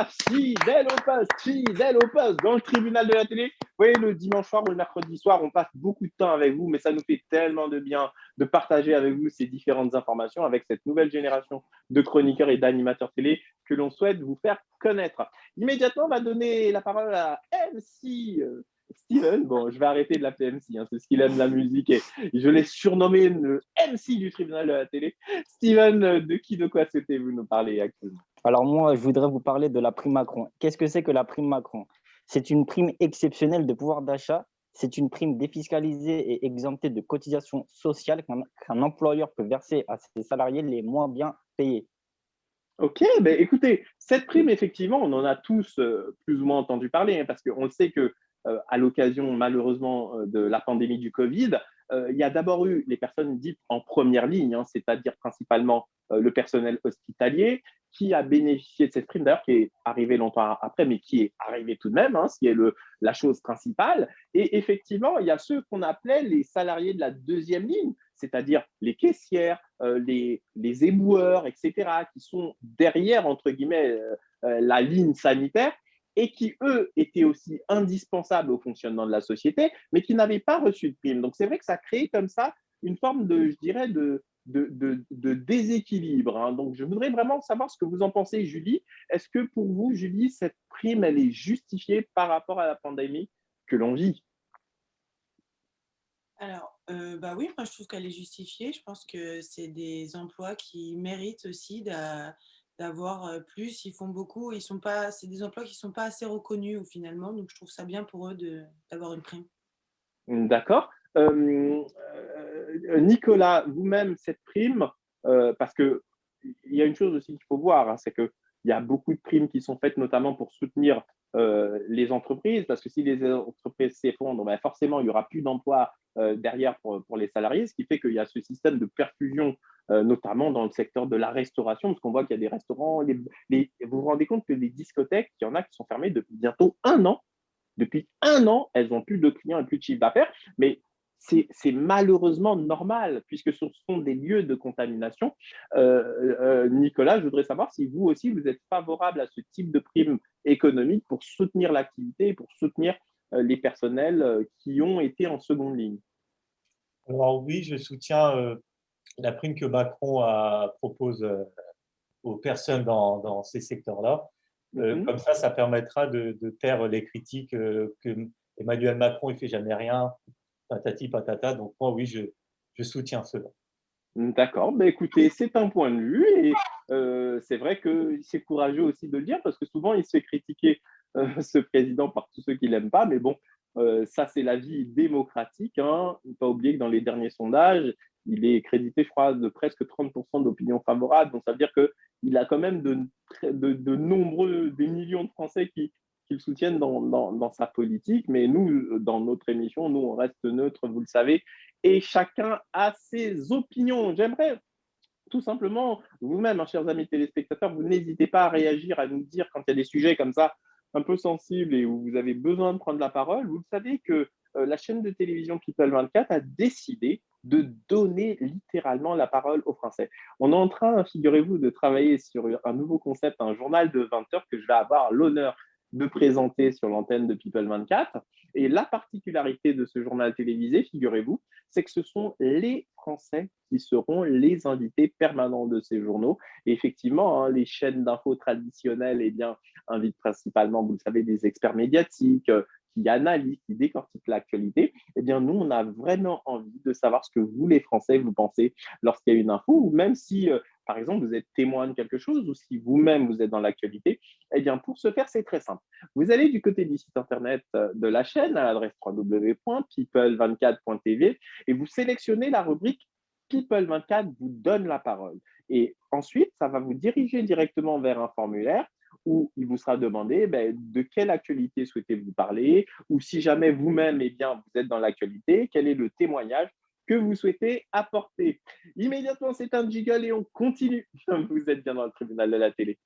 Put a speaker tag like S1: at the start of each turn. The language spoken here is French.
S1: paf, fidèle au poste, dans le tribunal de la télé. Vous voyez, le dimanche soir ou le mercredi soir, on passe beaucoup de temps avec vous, mais ça nous fait tellement de bien de partager avec vous ces différentes informations avec cette nouvelle génération de chroniqueurs et d'animateurs télé que l'on souhaite vous faire connaître. Immédiatement, on va donner la parole à MC Steven. Bon, je vais arrêter de l'appeler MC, hein, c'est ce qu'il aime la musique et je l'ai surnommé le MC du tribunal de la télé. Steven, de qui, de quoi souhaitez-vous nous parler actuellement?
S2: Alors moi, je voudrais vous parler de la prime Macron. Qu'est-ce que c'est que la prime Macron? C'est une prime exceptionnelle de pouvoir d'achat. C'est une prime défiscalisée et exemptée de cotisations sociales qu'un employeur peut verser à ses salariés les moins bien payés.
S1: Ok, ben écoutez, cette prime, effectivement, on en a tous plus ou moins entendu parler, hein, parce qu'on le sait que à l'occasion, malheureusement, de la pandémie du Covid, il y a d'abord eu les personnes dites en première ligne, hein, c'est-à-dire principalement le personnel hospitalier, qui a bénéficié de cette prime, d'ailleurs, qui est arrivée longtemps après, mais qui est arrivée tout de même, hein, ce qui est la chose principale. Et effectivement, il y a ceux qu'on appelait les salariés de la deuxième ligne, c'est-à-dire les caissières, les éboueurs, etc., qui sont derrière, entre guillemets, la ligne sanitaire et qui, eux, étaient aussi indispensables au fonctionnement de la société, mais qui n'avaient pas reçu de prime. Donc, c'est vrai que ça crée comme ça une forme de, je dirais, de déséquilibre, hein. Donc, je voudrais vraiment savoir ce que vous en pensez, Julie. Est-ce que pour vous, Julie, cette prime, elle est justifiée par rapport à la pandémie que l'on vit?
S3: Alors, bah, oui, moi je trouve qu'elle est justifiée. Je pense que c'est des emplois qui méritent aussi d'avoir, plus. Ils font beaucoup, ils sont pas c'est des emplois qui sont pas assez reconnus ou finalement, donc je trouve ça bien pour eux d'avoir une prime.
S1: D'accord. Nicolas, vous-même, cette prime, parce qu'il y a une chose aussi qu'il faut voir, hein, c'est qu'il y a beaucoup de primes qui sont faites notamment pour soutenir les entreprises, parce que si les entreprises s'effondrent, ben forcément, il n'y aura plus d'emplois derrière pour les salariés, ce qui fait qu'il y a ce système de perfusion, notamment dans le secteur de la restauration, parce qu'on voit qu'il y a des restaurants, vous vous rendez compte que les discothèques, il y en a qui sont fermées depuis bientôt un an. Depuis un an, elles n'ont plus de clients et plus de chiffre d'affaires, mais c'est malheureusement normal puisque ce sont des lieux de contamination. Nicolas, je voudrais savoir si vous aussi, vous êtes favorable à ce type de prime économique pour soutenir l'activité et pour soutenir les personnels qui ont été en seconde ligne.
S4: Alors oui, je soutiens la prime que Macron propose aux personnes dans ces secteurs-là.
S1: Mhm.
S4: Comme ça permettra de taire les critiques que Emmanuel Macron ne fait jamais rien, patati patata. Donc moi, oui, je soutiens cela.
S1: D'accord, bah, écoutez, c'est un point de vue et c'est vrai que c'est courageux aussi de le dire parce que souvent il se fait critiquer ce président par tous ceux qui l'aiment pas, mais bon, ça c'est la vie démocratique, hein. Il ne faut pas oublier que dans les derniers sondages, il est crédité, je crois, de presque 30% d'opinion favorable, donc ça veut dire qu'il a quand même de nombreux, des millions de Français qui le soutiennent dans sa politique, mais nous, dans notre émission, nous on reste neutre, vous le savez, et chacun a ses opinions. J'aimerais tout simplement, vous-même, hein, chers amis téléspectateurs, vous n'hésitez pas à réagir, à nous dire quand il y a des sujets comme ça un peu sensibles et où vous avez besoin de prendre la parole. Vous le savez que la chaîne de télévision People 24 a décidé de donner littéralement la parole aux Français. On est en train, figurez-vous, de travailler sur un nouveau concept, un journal de 20 heures que je vais avoir l'honneur de présenter sur l'antenne de People 24. Et la particularité de ce journal télévisé, figurez-vous, c'est que ce sont les Français qui seront les invités permanents de ces journaux. Et effectivement, hein, les chaînes d'infos traditionnelles eh bien, invitent principalement, vous le savez, des experts médiatiques qui analysent, qui décortiquent l'actualité. Eh bien, nous, on a vraiment envie de savoir ce que vous, les Français, vous pensez lorsqu'il y a une info, ou même si, par exemple, vous êtes témoin de quelque chose, ou si vous-même, vous êtes dans l'actualité. Eh bien, pour ce faire, c'est très simple. Vous allez du côté du site internet de la chaîne à l'adresse www.people24.tv et vous sélectionnez la rubrique People 24 vous donne la parole. Et ensuite, ça va vous diriger directement vers un formulaire où il vous sera demandé de quelle actualité souhaitez-vous parler ou si jamais vous-même, eh bien, vous êtes dans l'actualité, quel est le témoignage que vous souhaitez apporter. Immédiatement, c'est un jiggle et on continue. Vous êtes bien dans le tribunal de la télé.